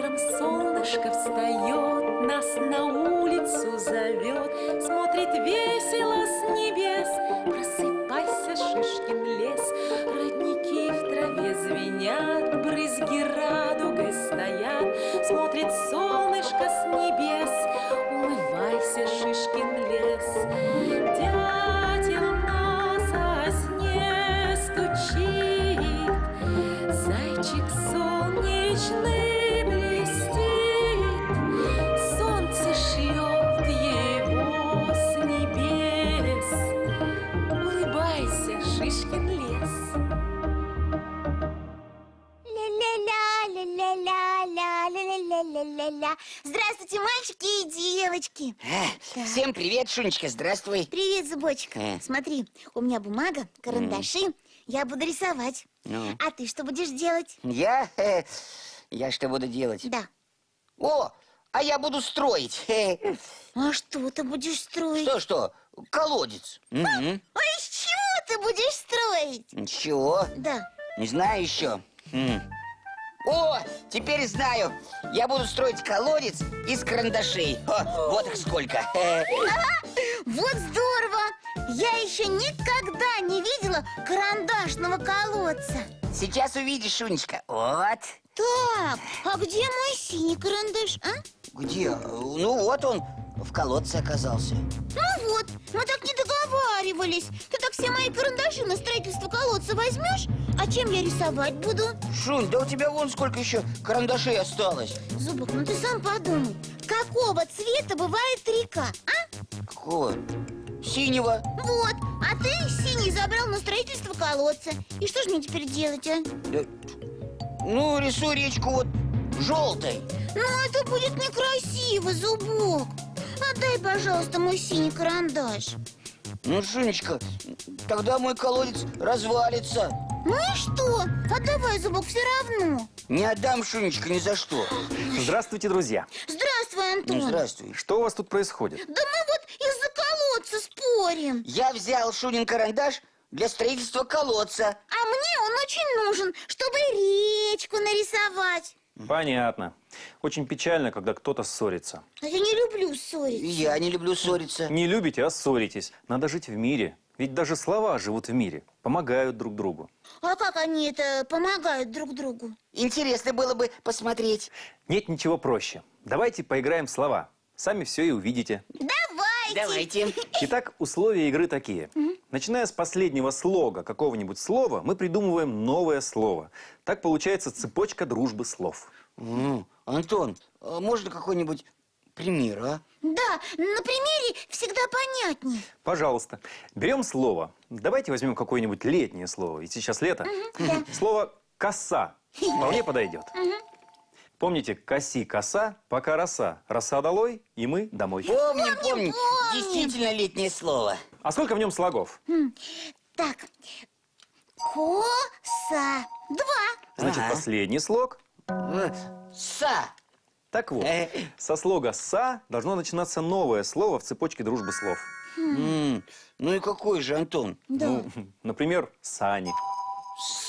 Утром солнышко встает, нас на улицу зовет, смотрит весело с небес. Просыпайся, Шишкин лес, родники в траве звенят, брызги радугой стоят, смотрит солнышко с небес. Улыбайся, Шишкин лес. Дятел на сосне стучит, зайчик солнечный блестит, солнце шьет его с небес. Улыбайся, Шишкин лес. Ля-ля-ля-ля-ля-ля-ля-ля-ля-ля-ля. Здравствуйте, мальчики и девочки. Да. Всем привет, Шунечка, здравствуй. Привет, Зубочек. Смотри, у меня бумага, карандаши. Я буду рисовать. Ну. А ты что будешь делать? Я что буду делать? Да. О, а я буду строить. А что ты будешь строить? Что? Колодец. Угу. А из чего ты будешь строить? Чего? Да. Не знаю еще. О, теперь знаю. Я буду строить колодец из карандашей. О, вот их сколько. Вот здорово! Я еще никогда не видела карандашного колодца. Сейчас увидишь, Шунечка. Вот. Так, а где мой синий карандаш, а? Где? Ну, вот он в колодце оказался. Ну вот, мы так не договаривались. Ты так все мои карандаши на строительство колодца возьмешь? А чем я рисовать буду? Шунь, да у тебя вон сколько еще карандашей осталось. Зубок, ну ты сам подумай. Какого цвета бывает река, а? Какого? Синего. Вот, а ты синий забрал на строительство колодца. И что же мне теперь делать, а? Да, ну, рисуй речку вот желтой. Ну, это будет некрасиво, Зубок. Отдай, пожалуйста, мой синий карандаш. Ну, Шунечка, тогда мой колодец развалится. Ну и что? Отдавай, Зубок, все равно. Не отдам, Шунечка, ни за что. Здравствуйте, друзья. Здравствуй, Антон. Ну, здравствуй. Что у вас тут происходит? Да мы вот из-за колодца спорим. Я взял Шунин карандаш для строительства колодца. А мне он очень нужен, чтобы речку нарисовать. Понятно. Очень печально, когда кто-то ссорится. А я не люблю И ссориться. я не люблю ссориться. Не любите, а ссоритесь. Надо жить в мире. Ведь даже слова живут в мире, помогают друг другу. А как они это помогают друг другу? Интересно было бы посмотреть. Нет ничего проще. Давайте поиграем в слова. Сами все и увидите. Давайте. Итак, условия игры такие. Начиная с последнего слога какого-нибудь слова, мы придумываем новое слово. Так получается цепочка дружбы слов. Антон, а можно какой-нибудь пример, а? Да, на примере всегда понятнее. Пожалуйста, берем слово. Давайте возьмем какое-нибудь летнее слово, ведь сейчас лето. Да. Слово «коса» вполне подойдет. Помните, коси коса, пока роса. Роса долой, и мы домой. Помним. Действительно летнее слово. А сколько в нем слогов? Так, коса. 2. Значит, Ага. последний слог. Са. Так вот, со слога «са» должно начинаться новое слово в цепочке дружбы слов. Ну и какой же, Антон? Да. Ну, например, «сани».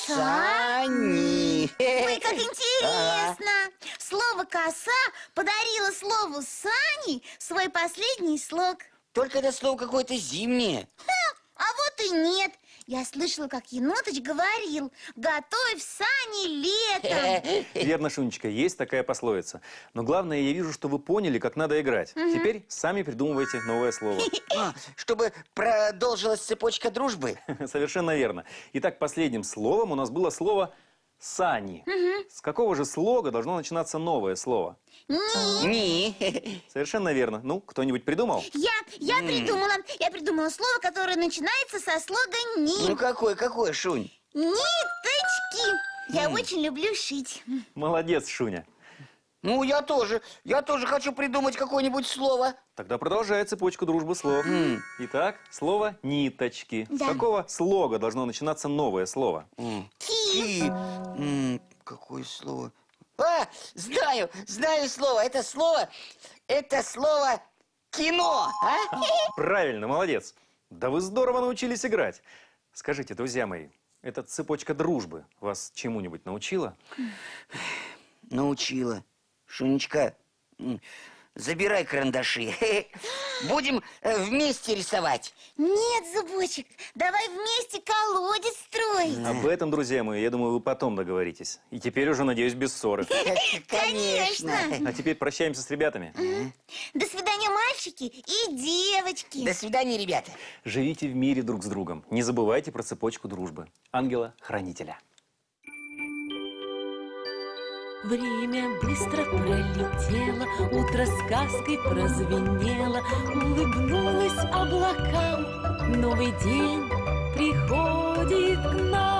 Сани. Ой, как интересно! Слово «коса» подарило слову «сани» свой последний слог. Только это слово какое-то зимнее. А вот и нет. Я слышала, как Енотыч говорил: готовь сани летом. Верно, Шунечка, есть такая пословица. Но главное, я вижу, что вы поняли, как надо играть. Теперь сами придумывайте новое слово. Чтобы продолжилась цепочка дружбы. Совершенно верно. Итак, последним словом у нас было слово «сани». С какого же слога должно начинаться новое слово? Ни. Совершенно верно. Ну, кто-нибудь придумал? Я придумала. Я придумала слово, которое начинается со слога «ни». Ну какой, Шунь? Ниточки. Я очень люблю шить. Молодец, Шуня. Ну, я тоже хочу придумать какое-нибудь слово. Тогда продолжай цепочку дружбы слов. Итак, слово «ниточки». Да. С какого слога должно начинаться новое слово? Ки. Какое слово? Знаю слово. Это слово кино. Правильно, молодец. Да вы здорово научились играть. Скажите, друзья мои, эта цепочка дружбы вас чему-нибудь научила? Научила. Шунечка, забирай карандаши. Будем вместе рисовать. Нет, Зубочек, давай вместе колодец строить. Об этом, друзья мои, я думаю, вы потом договоритесь. И теперь уже, надеюсь, без ссоры. Конечно. А теперь прощаемся с ребятами. До свидания, мальчики и девочки. До свидания, ребята. Живите в мире друг с другом. Не забывайте про цепочку дружбы. Ангела-хранителя. Время быстро пролетело, утро сказкой прозвенело, улыбнулось облакам. Новый день приходит к нам.